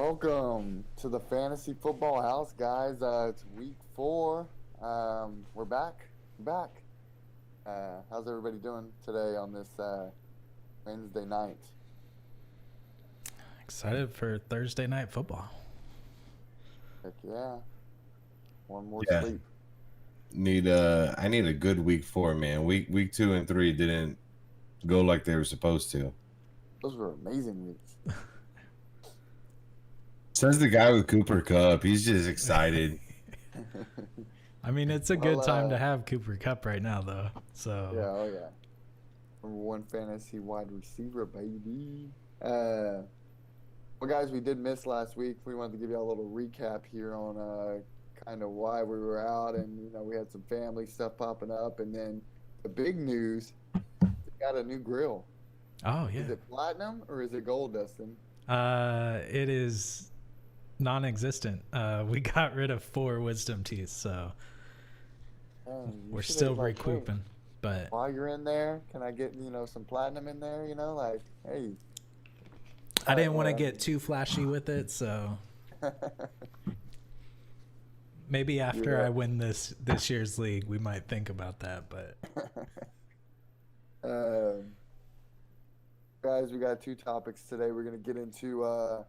Welcome to the Fantasy Football House, guys. It's week 4. We're back. How's everybody doing today on this Wednesday night? Excited for Thursday night football. Heck yeah. One more Yeah. sleep. I need a good week 4, man. Week 2 and 3 didn't go like they were supposed to. Those were amazing weeks. Says the guy with Cooper Cup. He's just excited. I mean, it's a good time to have Cooper Cup right now, though. So yeah. Number 1 fantasy wide receiver, baby. Well, guys, we did miss last week. We wanted to give you a little recap here on kind of why we were out, and we had some family stuff popping up, and then the big news: we got a new grill. Oh yeah. Is it platinum or is it gold, Dustin? It is non-existent. We got rid of 4 wisdom teeth, so we're still recouping. But while you're in there, can I get some platinum in there? Hey. I didn't want to get too flashy with it, so maybe after I win this year's league, we might think about that. But guys, we got 2 topics today. We're gonna get into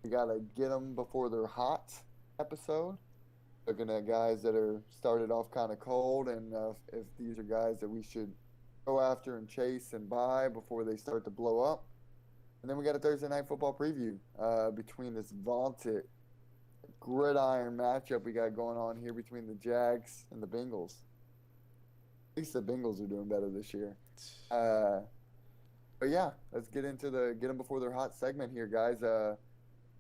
we gotta get them before they're hot episode. Looking at guys that are started off kind of cold, and if these are guys that we should go after and chase and buy before they start to blow up. And then we got a Thursday night football preview between this vaunted gridiron matchup we got going on here between the Jags and the Bengals. At least the Bengals are doing better this year. But yeah, let's get into the get them before they're hot segment here, guys.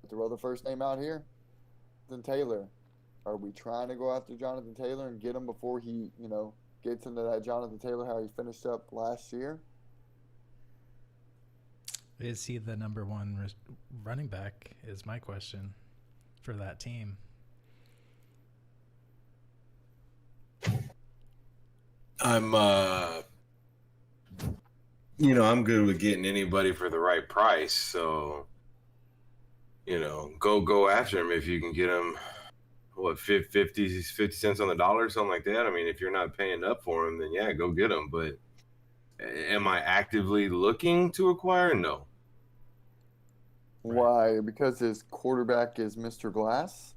Throw the first name out here, Jonathan Taylor. Are we trying to go after Jonathan Taylor and get him before he, gets into that Jonathan Taylor how he finished up last year? Is he the number 1 running back is my question for that team. I'm good with getting anybody for the right price. So, go after him if you can get him, 50 cents on the dollar or something like that. I mean, if you're not paying up for him, then yeah, go get him. But am I actively looking to acquire? No. Why? Because his quarterback is Mr. Glass?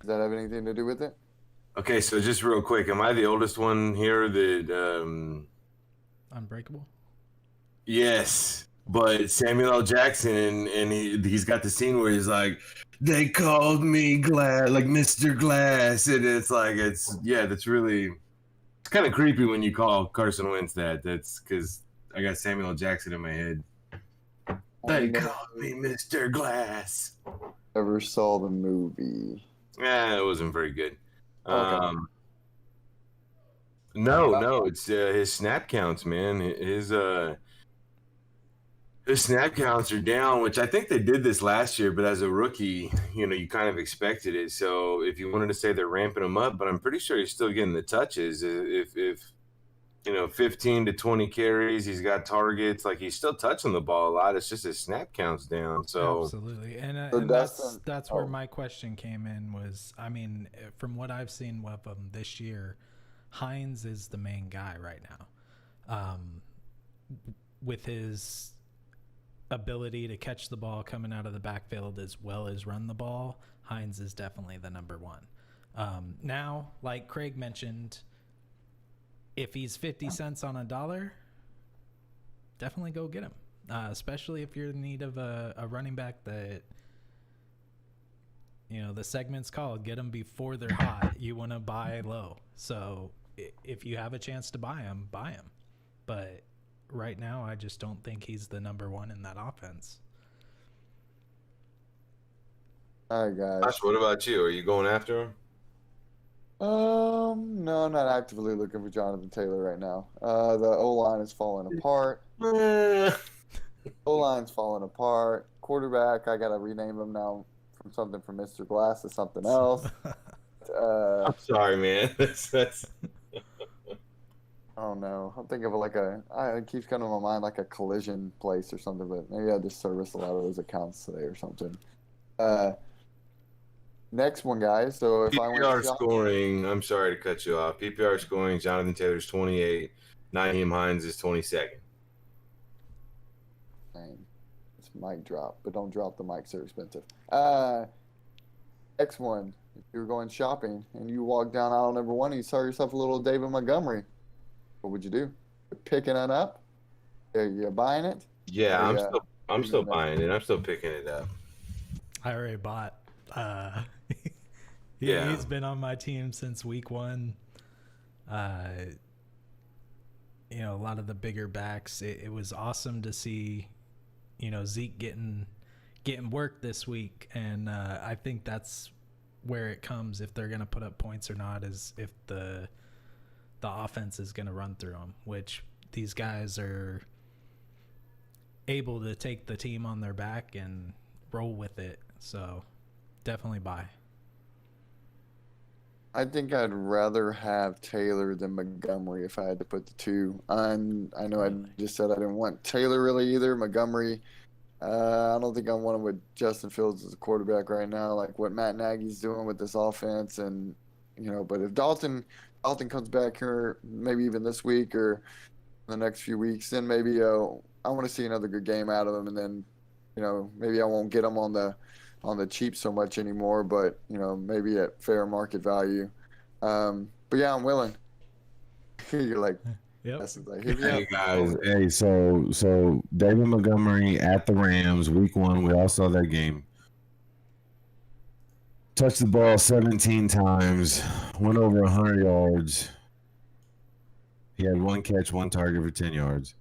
Does that have anything to do with it? Okay, so just real quick, am I the oldest one here that Unbreakable? Yes, but Samuel L. Jackson, and he's got the scene where he's like, they called me Glass, like Mr. Glass, and it's really, it's kind of creepy when you call Carson Wentz that. That's because I got Samuel L. Jackson in my head. They called me Mr. Glass. Never saw the movie. Yeah, it wasn't very good. Okay. No, it's his snap counts, man. His snap counts are down, which I think they did this last year, but as a rookie, you kind of expected it. So if you wanted to say they're ramping him up, but I'm pretty sure he's still getting the touches. If 15 to 20 carries, he's got targets, like he's still touching the ball a lot. It's just his snap counts down. So absolutely, and that's where my question came in was, I mean, from what I've seen of him this year, Hines is the main guy right now, with his ability to catch the ball coming out of the backfield as well as run the ball. Hines is definitely the number 1. Now, like Craig mentioned, if he's 50 cents on a dollar, definitely go get him. Especially if you're in need of a running back that, the segment's called get them before they're hot. You want to buy low. So if you have a chance to buy him, buy him. But right now, I just don't think he's the number 1 in that offense. All right, guys. Josh, what about you? Are you going after him? No, I'm not actively looking for Jonathan Taylor right now. The O-line is falling apart. O-line's falling apart. Quarterback, I got to rename him now from something from Mr. Glass to something else. I'm sorry, man. That's I don't know. I'm thinking of it keeps coming to my mind like a collision place or something, but maybe I just service a lot of those accounts today or something. Next one, guys. So if I went PPR shop, scoring, I'm sorry to cut you off. PPR scoring, Jonathan Taylor's 28, Nyheim Hines is 22nd. dang, it's mic drop, but don't drop the mics; they're expensive. Next one. If you were going shopping and you walked down aisle number one and you saw yourself a little David Montgomery, what would you do? You're picking it up? You're buying it? Yeah, Or, I'm still buying it. I'm still picking it up. I already bought. Yeah. He's been on my team since week one. A lot of the bigger backs. It was awesome to see, Zeke getting work this week, and I think that's where it comes if they're going to put up points or not, is if the offense is going to run through them, which these guys are able to take the team on their back and roll with it. So definitely buy. I think I'd rather have Taylor than Montgomery if I had to put the two. I know I just said I didn't want Taylor really either. Montgomery, I don't think I want him with Justin Fields as a quarterback right now, like what Matt Nagy's doing with this offense. And, but if Dalton comes back here, maybe even this week or the next few weeks, then maybe I want to see another good game out of him. And then, maybe I won't get him on the cheap so much anymore, but maybe at fair market value. But yeah, I'm willing. You're like, yep. Like, hey guys, so David Montgomery at the Rams, week one. We all saw that game. Touched the ball 17 times, went over 100 yards. He had one catch, one target for 10 yards.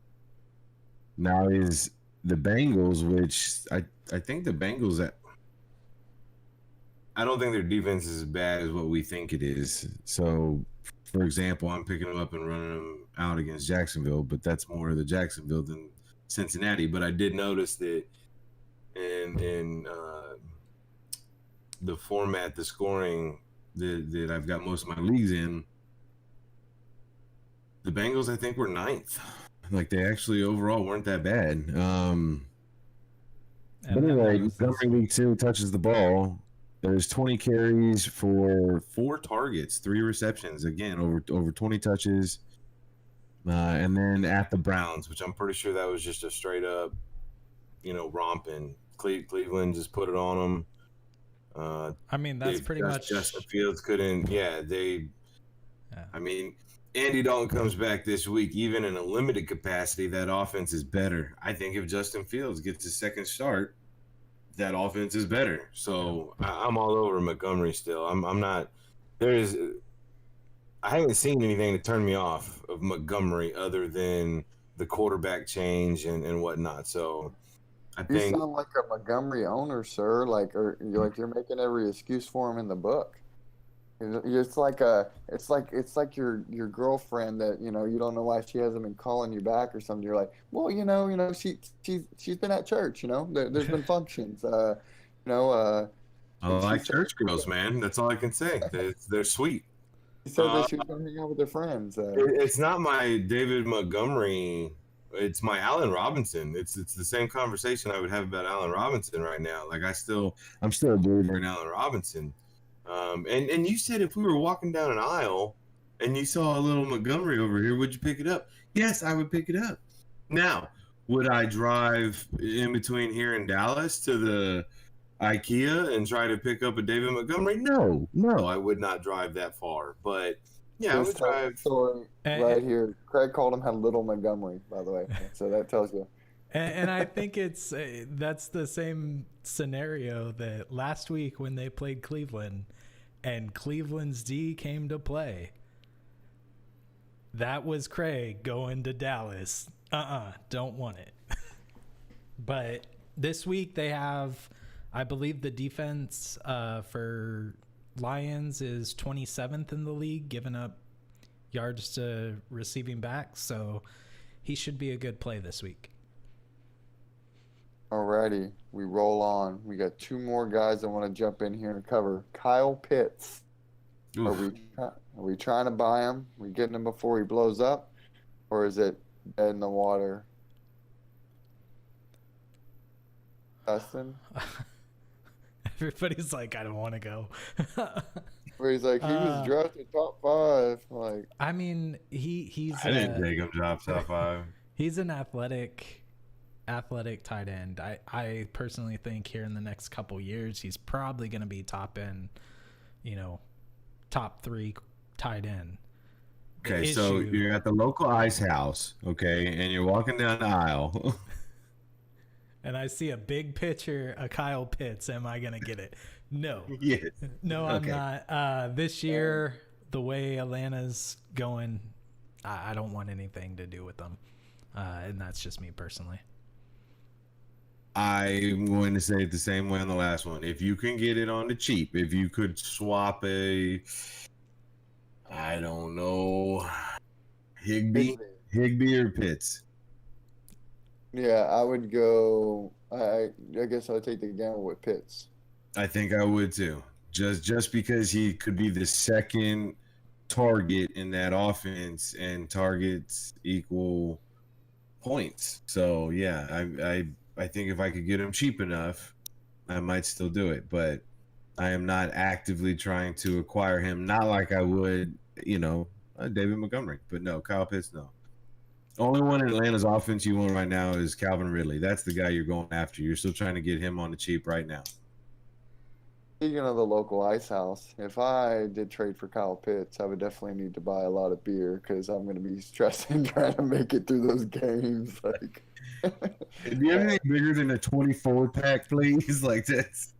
Now is the Bengals, which I think the Bengals I don't think their defense is as bad as what we think it is. So, for example, I'm picking them up and running them out against Jacksonville, but that's more of the Jacksonville than Cincinnati. But I did notice that in the format, the scoring that I've got most of my leagues in, the Bengals, I think, were 9th. Like, they actually overall weren't that bad. But anyway, Montgomery week 2 touches the ball. There's 20 carries for 4 targets, 3 receptions. Again, over 20 touches. And then at the Browns, which I'm pretty sure that was just a straight up, romping. Cleveland just put it on them. I mean, that's pretty much. Justin Fields couldn't. Yeah, I mean, Andy Dalton comes back this week, even in a limited capacity. That offense is better. I think if Justin Fields gets his second start, that offense is better. So I'm all over Montgomery still. I'm not. I haven't seen anything to turn me off of Montgomery other than the quarterback change and whatnot. So I think you sound like a Montgomery owner, sir. Or you're making every excuse for him in the book. It's like your girlfriend that you don't know why she hasn't been calling you back or something. You're like, well, she's been at church. There's been functions. I like church girls, man. That's all I can say. They're sweet. She said that she was going to hang out with her friends. It's not my David Montgomery. It's my Allen Robinson. It's the same conversation I would have about Allen Robinson right now. Like I'm still a believer in Allen Robinson. And you said if we were walking down an aisle and you saw a little Montgomery over here, would you pick it up? Yes, I would pick it up. Now, would I drive in between here and Dallas to the IKEA and try to pick up a David Montgomery? No, I would not drive that far. But yeah, I would drive. Story right here. Craig called him Little Montgomery, by the way. So that tells you. And I think that's the same scenario that last week when they played Cleveland and Cleveland's D came to play. That was Craig going to Dallas. Don't want it. But this week they have, I believe the defense for Lions is 27th in the league, giving up yards to receiving backs. So he should be a good play this week. Alrighty, we roll on. We got 2 more guys that want to jump in here and cover. Kyle Pitts. Oof. Are we trying to buy him? Are we getting him before he blows up? Or is it dead in the water? Dustin? everybody's like, I don't want to go. Where he's like, he was drafted top 5. Like, I mean, he's I didn't take him top 5. He's an athletic tight end. I personally think here in the next couple years, he's probably going to be top end, top 3 tight end. Okay, so you're at the local ice house, okay, and you're walking down the aisle. And I see a big picture of Kyle Pitts. Am I going to get it? No. Yes. No, I'm not. This year, the way Atlanta's going, I don't want anything to do with them. And that's just me personally. I'm going to say it the same way on the last one. If you can get it on the cheap, if you could swap I don't know, Higbee or Pitts. Yeah, I would go. I guess I would take the gamble with Pitts. I think I would too. Just because he could be the second target in that offense, and targets equal points. So yeah, I think if I could get him cheap enough, I might still do it. But I am not actively trying to acquire him. Not like I would, David Montgomery. But no, Kyle Pitts, no. Only one in Atlanta's offense you want right now is Calvin Ridley. That's the guy you're going after. You're still trying to get him on the cheap right now. Speaking of the local ice house, if I did trade for Kyle Pitts, I would definitely need to buy a lot of beer because I'm going to be stressing trying to make it through those games. Like, do you have anything bigger than a 24 pack, please? Like this,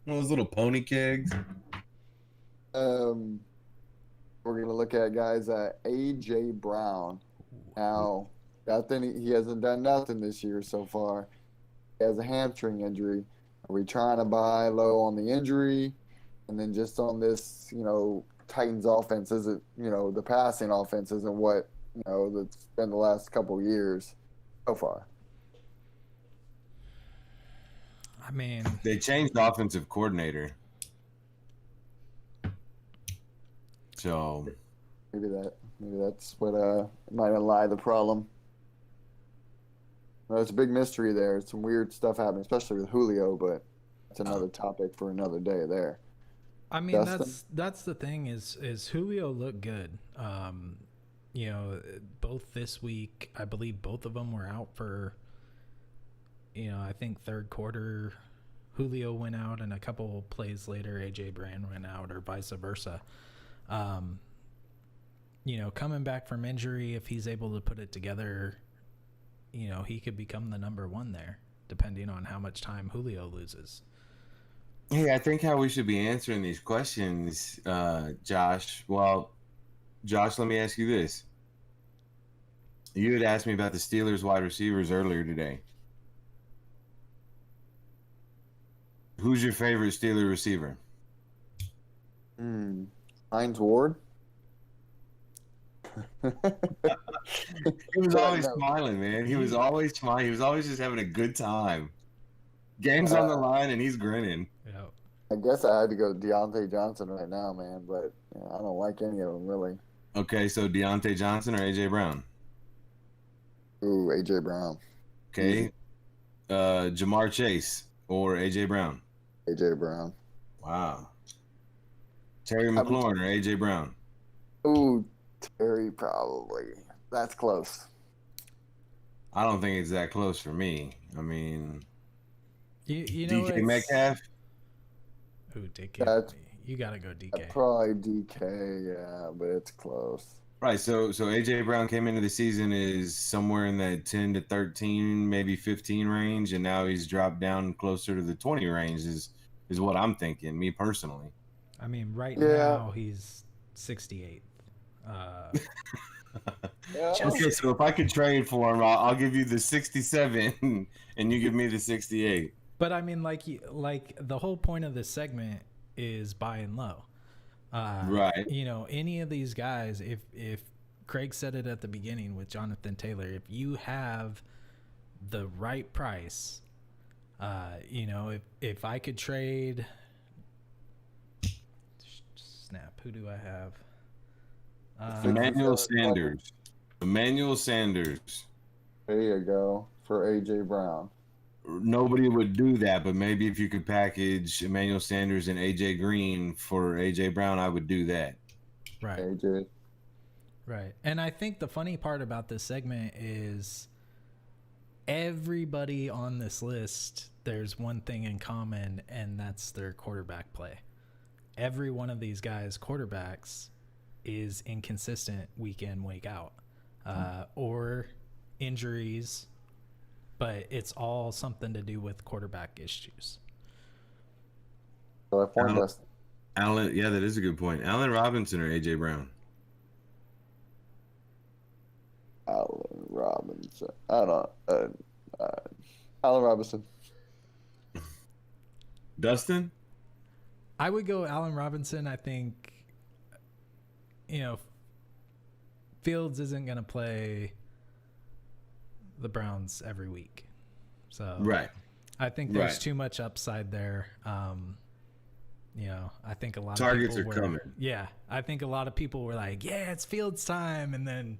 one of those little pony kegs. We're going to look at guys A.J. Brown. Now, he hasn't done nothing this year so far. He has a hamstring injury. Are we trying to buy low on the injury? And then just on this, Titans offense isn't, the passing offense isn't what, that's been the last couple of years so far. I mean, they changed the offensive coordinator. So maybe that's what might lie the problem. Well, it's a big mystery there. Some weird stuff happening, especially with Julio, but it's another topic for another day there. I mean, that's the thing is Julio looked good. Both this week, I believe both of them were out for, I think third quarter Julio went out, and a couple plays later AJ Brown went out, or vice versa. Coming back from injury, if he's able to put it together, he could become the number 1 there, depending on how much time Julio loses. Hey, I think how we should be answering these questions, Josh. Well, Josh, let me ask you this. You had asked me about the Steelers wide receivers earlier today. Who's your favorite Steeler receiver? Hines Ward. He was always smiling, man. He was always smiling. He was always just having a good time. Game's on the line, and he's grinning. Yeah. I guess I had to go Deontay Johnson right now, man, but I don't like any of them, really. Okay, so Deontay Johnson or A.J. Brown? Ooh, A.J. Brown. Okay. Jamar Chase or A.J. Brown? A.J. Brown. Wow. Terry McLaurin or A.J. Brown? Ooh, Terry probably. That's close. I don't think it's that close for me. I mean, you know DK Metcalf? Ooh, DK. You got to go DK. Probably DK, yeah, but it's close. Right, so A.J. Brown came into the season is somewhere in that 10 to 13, maybe 15 range, and now he's dropped down closer to the 20 range is what I'm thinking, me personally. I mean, now he's 68. Okay, so if I could trade for him, I'll give you the 67, and you give me the 68. But I mean, like the whole point of this segment is buying low. Right. Any of these guys, if Craig said it at the beginning with Jonathan Taylor, if you have the right price, if I could trade, snap, who do I have? Emmanuel Sanders. There you go, for A.J. Brown. nobody would do that, but maybe if you could package Emmanuel Sanders and AJ Green for AJ Brown, I would do that. Right. AJ. Right. And I think the funny part about this segment is everybody on this list, there's one thing in common, and that's their quarterback play. Every one of these guys' quarterbacks is inconsistent week in, week out, or injuries, but it's all something to do with quarterback issues. So I point this. Allen, yeah, that is a good point. Allen Robinson or AJ Brown? Allen Robinson. I don't know. Allen Robinson. Dustin? I would go Allen Robinson. I think, Fields isn't going to play the Browns every week. So Right. I think there's too much upside there. I think a lot Targets of people are coming. Yeah, I think a lot of people were like, yeah, it's Fields time. And then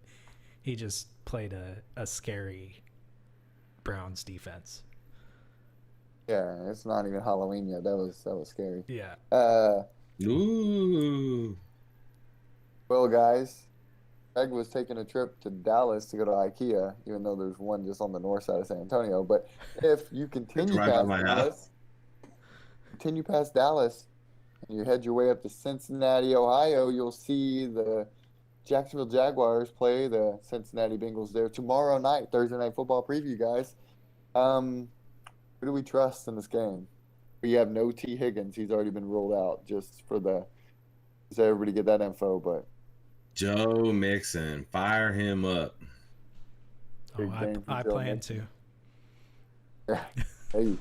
he just played a scary Browns defense. Yeah, it's not even Halloween yet. That was scary. Yeah. Ooh. Well, guys, Greg was taking a trip to Dallas to go to IKEA, even though there's one just on the north side of San Antonio. But if you continue past Dallas, and you head your way up to Cincinnati, Ohio, you'll see the Jacksonville Jaguars play the Cincinnati Bengals there tomorrow night, Thursday Night Football preview, guys. Who do we trust in this game? We have no T. Higgins. He's already been ruled out, just so everybody get that info. But Joe Mixon, fire him up. I plan to. Yeah. Hey.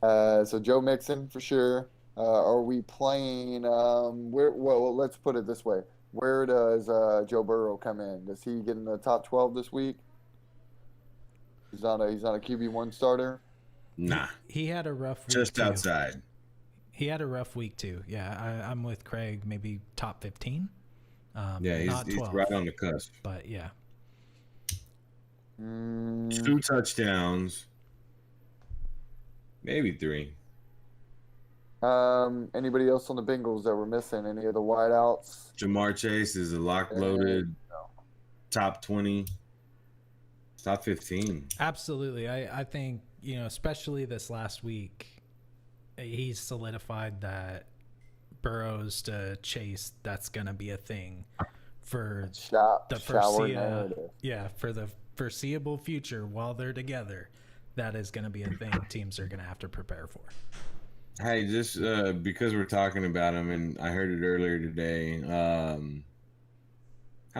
So Joe Mixon for sure. Are we playing? Well, let's put it this way. Where does Joe Burrow come in? Does he get in the top 12 this week? He's not a QB1 starter. Nah. He had a rough week just too. Outside. He had a rough week too. Yeah, I'm with Craig. Maybe top 15. Yeah, he's right on the cusp. But yeah. 2 touchdowns. Maybe 3. Anybody else on the Bengals that we're missing? Any of the wideouts? Jamar Chase is a lock-loaded top 20, top 15. Absolutely. I think, especially this last week, he's solidified that Burrows to Chase, that's going to be a thing for for the foreseeable future while they're together. That is going to be a thing teams are going to have to prepare for. Hey, just because we're talking about him, and I heard it earlier today, how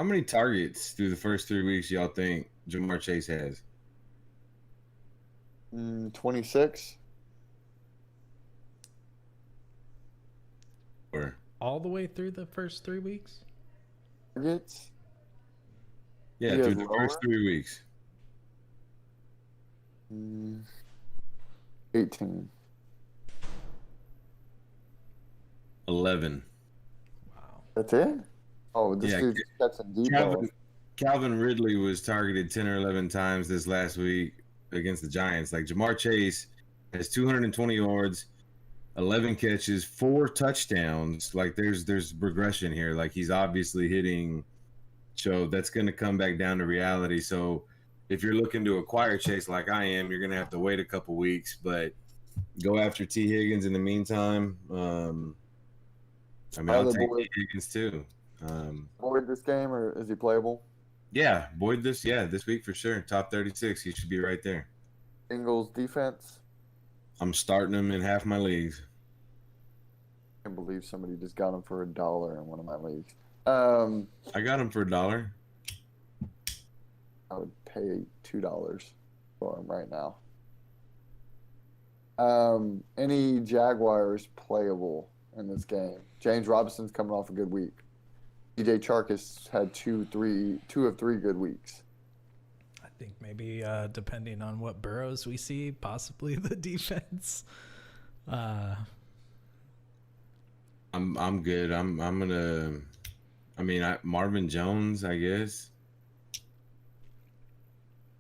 many targets through the first 3 weeks y'all think Jamar Chase has? 26. Or all the way through the first 3 weeks? Targets? Yeah, through the first 3 weeks. 18. 11. Wow. That's it? Oh, this dude's catching deep balls. Calvin Ridley was targeted 10 or 11 times this last week against the Giants. Like, Jamar Chase has 220 yards, 11 catches, 4 touchdowns. Like, there's regression here. Like, he's obviously hitting. So that's going to come back down to reality. So if you're looking to acquire Chase like I am, you're going to have to wait a couple weeks. But go after T. Higgins in the meantime. I'll take T. Higgins too. Boyd this game, or is he playable? Yeah, Boyd this week for sure. Top 36. He should be right there. Bengals defense. I'm starting him in half my leagues. I can't believe somebody just got him for $1 in one of my leagues. I got him for $1. I would pay $2 for him right now. Any Jaguars playable in this game? James Robinson's coming off a good week. DJ Chark has had two of three good weeks. I think maybe depending on what Burrows we see, possibly the defense. I'm good. I'm gonna. Marvin Jones, I guess.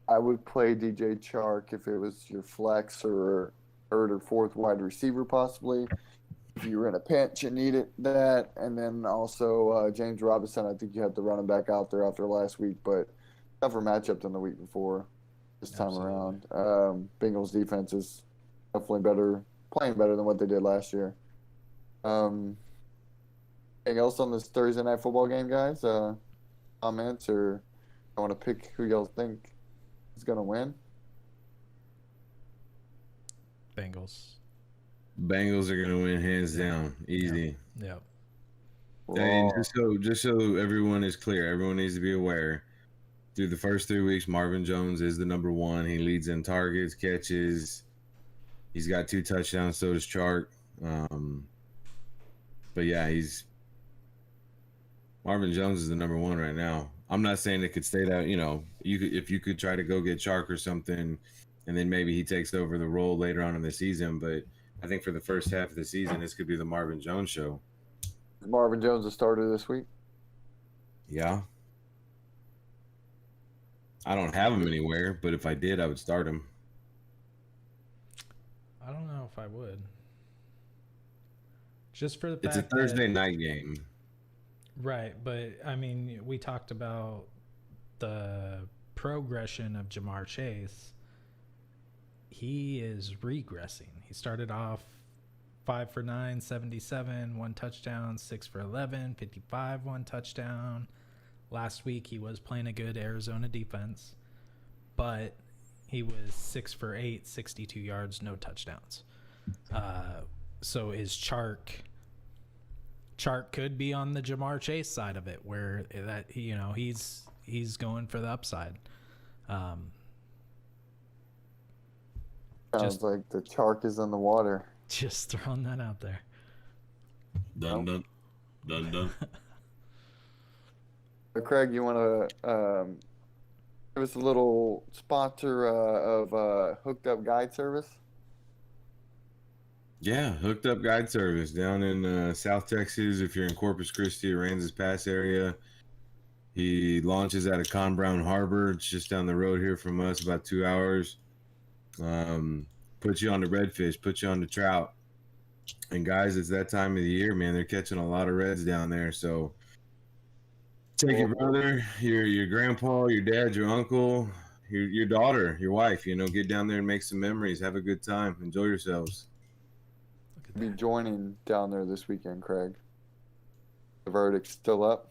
I would play DJ Chark if it was your flex or third or fourth wide receiver, possibly. If you were in a pinch and needed that. And then also James Robinson, I think you had the running back out there after last week, but tougher matchup than the week before this time around. Bengals defense is definitely playing better than what they did last year. Anything else on this Thursday night football game, guys? Comments, or I want to pick who y'all think is going to win? Bengals. Bengals are gonna win hands down, easy. Yeah. And just so everyone is clear, everyone needs to be aware. Through the first 3 weeks, Marvin Jones is the number one. He leads in targets, catches. He's got 2 touchdowns. So does Chark. But yeah, Marvin Jones is the number one right now. I'm not saying it could stay that. If you could try to go get Chark or something, and then maybe he takes over the role later on in the season, but I think for the first half of the season, this could be the Marvin Jones show. Is Marvin Jones a starter this week? Yeah. I don't have him anywhere, but if I did, I would start him. I don't know if I would. Just for the fact it's a Thursday night game. Right, but I mean, we talked about the progression of Jamar Chase. He is regressing. He started off 5 for 9, 77, 1 touchdown, 6 for 11, 55, 1 touchdown. Last week he was playing a good Arizona defense, but he was 6 for 8, 62 yards, no touchdowns. So is Chark could be on the Jamar Chase side of it, where that he's going for the upside. Sounds like the Chark is in the water. Just throwing that out there. Dun dun dun dun. Craig, you want to give us a little sponsor of Hooked Up Guide Service? Yeah, Hooked Up Guide Service down in South Texas. If you're in Corpus Christi, Aransas Pass area, he launches out of Con Brown Harbor. It's just down the road here from us, about 2 hours. Put you on the redfish, put you on the trout. And guys, it's that time of the year, man. They're catching a lot of reds down there. So take your brother, your grandpa, your dad, your uncle, your daughter, your wife, get down there and make some memories. Have a good time. Enjoy yourselves. Be joining down there this weekend, Craig. The verdict's still up?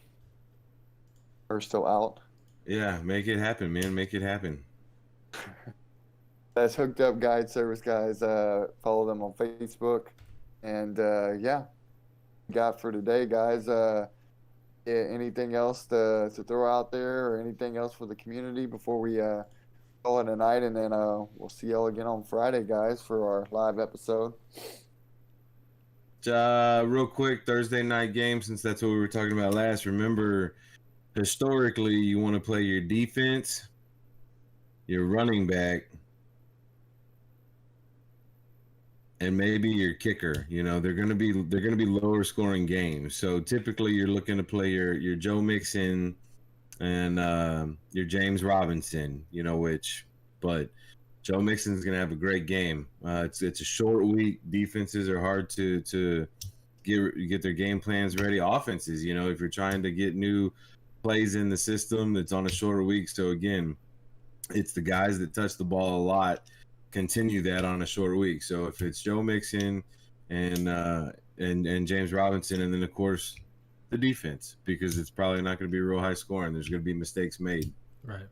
Or still out? Yeah, make it happen, man. Make it happen. That's Hooked Up Guide Service, guys. Follow them on Facebook. And, got for today, guys. Anything else to throw out there, or anything else for the community before we call it a night? And then we'll see y'all again on Friday, guys, for our live episode. Real quick, Thursday night game, since that's what we were talking about last. Remember, historically, you want to play your defense, your running back, and maybe your kicker. They're gonna be lower scoring games. So typically, you're looking to play your Joe Mixon and your James Robinson. But Joe Mixon's gonna have a great game. It's a short week. Defenses are hard to get their game plans ready. Offenses, if you're trying to get new plays in the system, it's on a shorter week. So again, it's the guys that touch the ball a lot continue that on a short week. So if it's Joe Mixon and James Robinson, and then of course the defense, because it's probably not going to be real high scoring. There's going to be mistakes made. Right.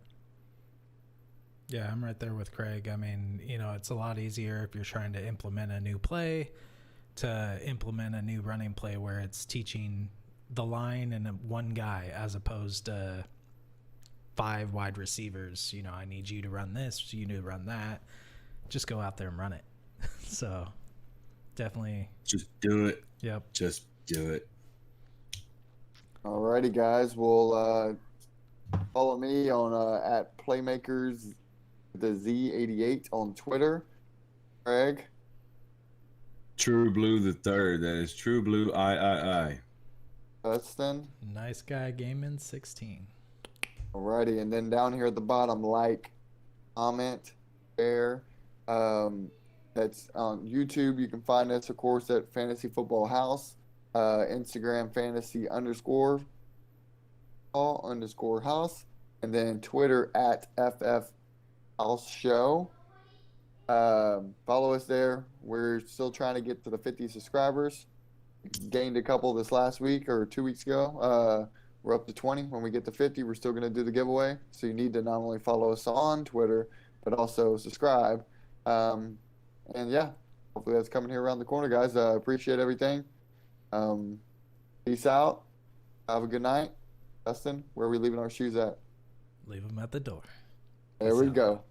Yeah, I'm right there with Craig. I mean, it's a lot easier if you're trying to implement a new play to implement a new running play where it's teaching the line and one guy as opposed to 5 wide receivers. I need you to run this, you need to run that. Just go out there and run it. So definitely. Just do it. Yep. Just do it. Alrighty, guys. Well, follow me on at Playmakers the Z88 on Twitter. Craig. True Blue the Third. That is True Blue I. Dustin. Nice guy gaming 16. Alrighty, and then down here at the bottom, like, comment, share. That's on YouTube. You can find us, of course, at Fantasy Football House, Instagram fantasy _underscore house, and then Twitter at FF House Show. Follow us there. We're still trying to get to the 50 subscribers. Gained a couple this last week or 2 weeks ago. We're up to 20. When we get to 50, we're still going to do the giveaway. So you need to not only follow us on Twitter, but also subscribe. And yeah, hopefully that's coming here around the corner, guys. Appreciate everything. Peace out. Have a good night. Dustin, where are we leaving our shoes at? Leave them at the door. There we go.